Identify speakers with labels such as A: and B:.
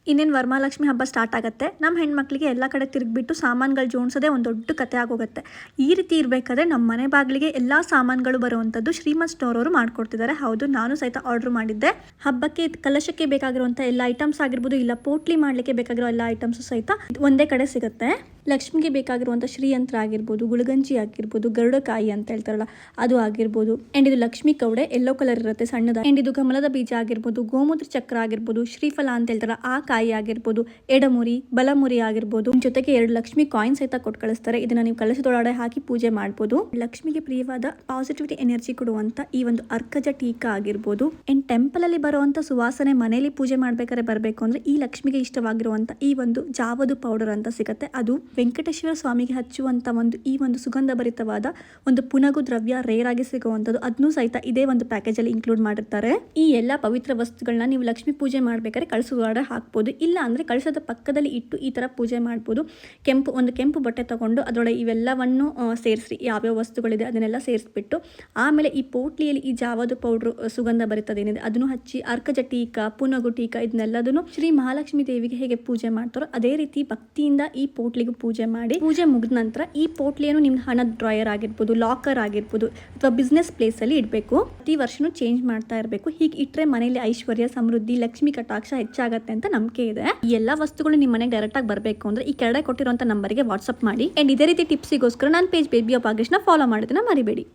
A: ಇನ್ನೇನು ವರಮಹಾಲಕ್ಷ್ಮಿ ಹಬ್ಬ ಸ್ಟಾರ್ಟ್ ಆಗುತ್ತೆ. ನಮ್ಮ ಹೆಣ್ಮಕ್ಳಿಗೆ ಎಲ್ಲ ಕಡೆ ತಿರುಗಿಬಿಟ್ಟು ಸಾಮಾನುಗಳು ಜೋಡಿಸೋದೇ ಒಂದು ದೊಡ್ಡ ಕತೆ ಆಗೋಗುತ್ತೆ. ಈ ರೀತಿ ಇರಬೇಕಾದ್ರೆ ನಮ್ಮ ಮನೆ ಬಾಗಿಲಿಗೆ ಎಲ್ಲ ಸಾಮಾನುಗಳು ಬರುವಂಥದ್ದು ಶ್ರೀಮಂತ್ ಸ್ಟೋರ್ ಅವರು ಮಾಡಿಕೊಡ್ತಿದ್ದಾರೆ. ಹೌದು, ನಾನು ಸಹಿತ ಆರ್ಡರ್ ಮಾಡಿದ್ದೆ. ಹಬ್ಬಕ್ಕೆ ಕಲಶಕ್ಕೆ ಬೇಕಾಗಿರುವಂಥ ಎಲ್ಲ ಐಟಮ್ಸ್ ಆಗಿರ್ಬೋದು, ಇಲ್ಲ ಪೋಟ್ಲಿ ಮಾಡಲಿಕ್ಕೆ ಬೇಕಾಗಿರೋ ಎಲ್ಲ ಐಟಮ್ಸು ಸಹಿತ ಒಂದೇ ಕಡೆ ಸಿಗುತ್ತೆ. ಲಕ್ಷ್ಮಿಗೆ ಬೇಕಾಗಿರುವಂಥ ಶ್ರೀಯಂತ್ರ ಆಗಿರ್ಬೋದು, ಗುಳಗಂಜಿ ಆಗಿರ್ಬೋದು, ಗರುಡಕಾಯಿ ಅಂತ ಹೇಳ್ತಾರಲ್ಲ ಅದು ಆಗಿರ್ಬೋದು, ಆ್ಯಂಡ್ ಇದು ಲಕ್ಷ್ಮಿ ಕೌಡೆ ಯೆಲ್ಲೋ ಕಲರ್ ಇರುತ್ತೆ ಸಣ್ಣದ, ಆ್ಯಂಡ್ ಇದು ಕಮಲದ ಬೀಜ ಆಗಿರ್ಬೋದು, ಗೋಮೂತ್ರ ಚಕ್ರ ಆಗಿರ್ಬೋದು, ಶ್ರೀಫಲ ಅಂತ ಹೇಳ್ತಾರ ಆ ಕಾಯಿ ಆಗಿರ್ಬೋದು, ಎಡಮುರಿ ಬಲಮುರಿ ಆಗಿರ್ಬೋದು, ಜೊತೆಗೆ 2 ಲಕ್ಷ್ಮಿ ಕಾಯಿನ್ ಸಹಿತ ಕೊಟ್ಟು ಕಳಿಸ್ತಾರೆ. ಇದನ್ನ ನೀವು ಕಲಶದೊಳಗಡೆ ಹಾಕಿ ಪೂಜೆ ಮಾಡ್ಬೋದು. ಲಕ್ಷ್ಮಿಗೆ ಪ್ರಿಯವಾದ ಪಾಸಿಟಿವಿಟಿ ಎನರ್ಜಿ ಕೊಡುವಂತ ಈ ಒಂದು ಅರ್ಕಜ ಟೀಕಾ ಆಗಿರ್ಬೋದು, ಆ್ಯಂಡ್ ಟೆಂಪಲ್ ಅಲ್ಲಿ ಬರುವಂತ ಸುವಾಸನೆ ಮನೆಯಲ್ಲಿ ಪೂಜೆ ಮಾಡ್ಬೇಕಾದ್ರೆ ಬರಬೇಕು ಅಂದ್ರೆ ಈ ಲಕ್ಷ್ಮಿಗೆ ಇಷ್ಟವಾಗಿರುವಂತ ಈ ಒಂದು ಜಾವದು ಪೌಡರ್ ಅಂತ ಸಿಗುತ್ತೆ. ಅದು ವೆಂಕಟೇಶ್ವರ ಸ್ವಾಮಿಗೆ ಹಚ್ಚುವಂತ ಈ ಒಂದು ಸುಗಂಧ ಭರಿತವಾದ ಒಂದು ಪುನಗು ದ್ರವ್ಯ ರೇರ್ ಆಗಿ ಸಿಗುವಂಥದ್ದು. ಅದನ್ನು ಸಹಿತ ಇದೇ ಒಂದು ಪ್ಯಾಕೇಜ್ ಅಲ್ಲಿ ಇನ್ಕ್ಲೂಡ್ ಮಾಡಿರ್ತಾರೆ. ಈ ಎಲ್ಲ ಪವಿತ್ರ ವಸ್ತುಗಳನ್ನ ನೀವು ಲಕ್ಷ್ಮಿ ಪೂಜೆ ಮಾಡ್ಬೇಕಾದ್ರೆ ಕಳಸದೊಳಗಡೆ ಹಾಕ್ಬೋದು. ಇಲ್ಲ ಅಂದ್ರೆ ಕಳಸದ ಪಕ್ಕದಲ್ಲಿ ಇಟ್ಟು ಈ ತರ ಪೂಜೆ ಮಾಡ್ಬೋದು. ಒಂದು ಕೆಂಪು ಬಟ್ಟೆ ತಗೊಂಡು ಅದರೊಳಗೆ ಇವೆಲ್ಲವನ್ನು ಸೇರಿಸಿ, ಯಾವ್ಯಾವ ವಸ್ತುಗಳಿದೆ ಅದನ್ನೆಲ್ಲ ಸೇರಿಸ್ಬಿಟ್ಟು ಆಮೇಲೆ ಈ ಪೋಟ್ಲಿಯಲ್ಲಿ ಈ ಜಾವದು ಪೌಡ್ರು ಸುಗಂಧ ಭರಿತದೇನಿದೆ ಅದನ್ನು ಹಚ್ಚಿ ಅರ್ಕಜ ಟೀಕಾ, ಪುನಗು ಟೀಕಾ ಇದನ್ನೆಲ್ಲದನ್ನು ಶ್ರೀ ಮಹಾಲಕ್ಷ್ಮಿ ದೇವಿಗೆ ಹೇಗೆ ಪೂಜೆ ಮಾಡ್ತಾರೋ ಅದೇ ರೀತಿ ಭಕ್ತಿಯಿಂದ ಈ ಪೋಟ್ಲಿಗೂ ಪೂಜೆ ಮಾಡಿ, ಪೂಜೆ ಮುಗಿದ ನಂತರ ಈ ಪೋಟ್ಲಿಯನ್ನು ನಿಮ್ಮ ಹಣದ ಡ್ರಾಯರ್ ಆಗಿರ್ಬೋದು, ಲಾಕರ್ ಆಗಿರ್ಬೋದು ಅಥವಾ ಬಿಸ್ನೆಸ್ ಪ್ಲೇಸ್ ಅಲ್ಲಿ ಇಡಬೇಕು. ಪ್ರತಿ ವರ್ಷನೂ ಚೇಂಜ್ ಮಾಡ್ತಾ ಇರಬೇಕು. ಹೀಗೆ ಇಟ್ಟರೆ ಮನೆಯಲ್ಲಿ ಐಶ್ವರ್ಯ, ಸಮೃದ್ಧಿ, ಲಕ್ಷ್ಮಿ ಕಟಾಕ್ಷ ಹೆಚ್ಚಾಗತ್ತೆ ಅಂತ ನಂಬಿಕೆ ಇದೆ. ಈ ಎಲ್ಲ ವಸ್ತುಗಳು ನಿಮ್ಮ ಮನೆಗೆ ಡೈರೆಕ್ಟ್ ಆಗಿ ಬರಬೇಕು ಅಂದ್ರೆ ಈ ಕೆಳಗಡೆ ಕೊಟ್ಟಿರುವಂತ ನಂಬರ್ಗೆ ವಾಟ್ಸ್ಆಪ್ ಮಾಡಿ. ಅಂಡ್ ಇದೇ ರೀತಿ ಟಿಪ್ಸಿಗೋಸ್ಕರ ನನ್ನ ಪೇಜ್ ಬೇಬಿ ಆಫ್ ಆಗಸ್ಟ್ ನ ಫಾಲೋ ಮಾಡೋದನ್ನ ಮರಿಬೇಡಿ.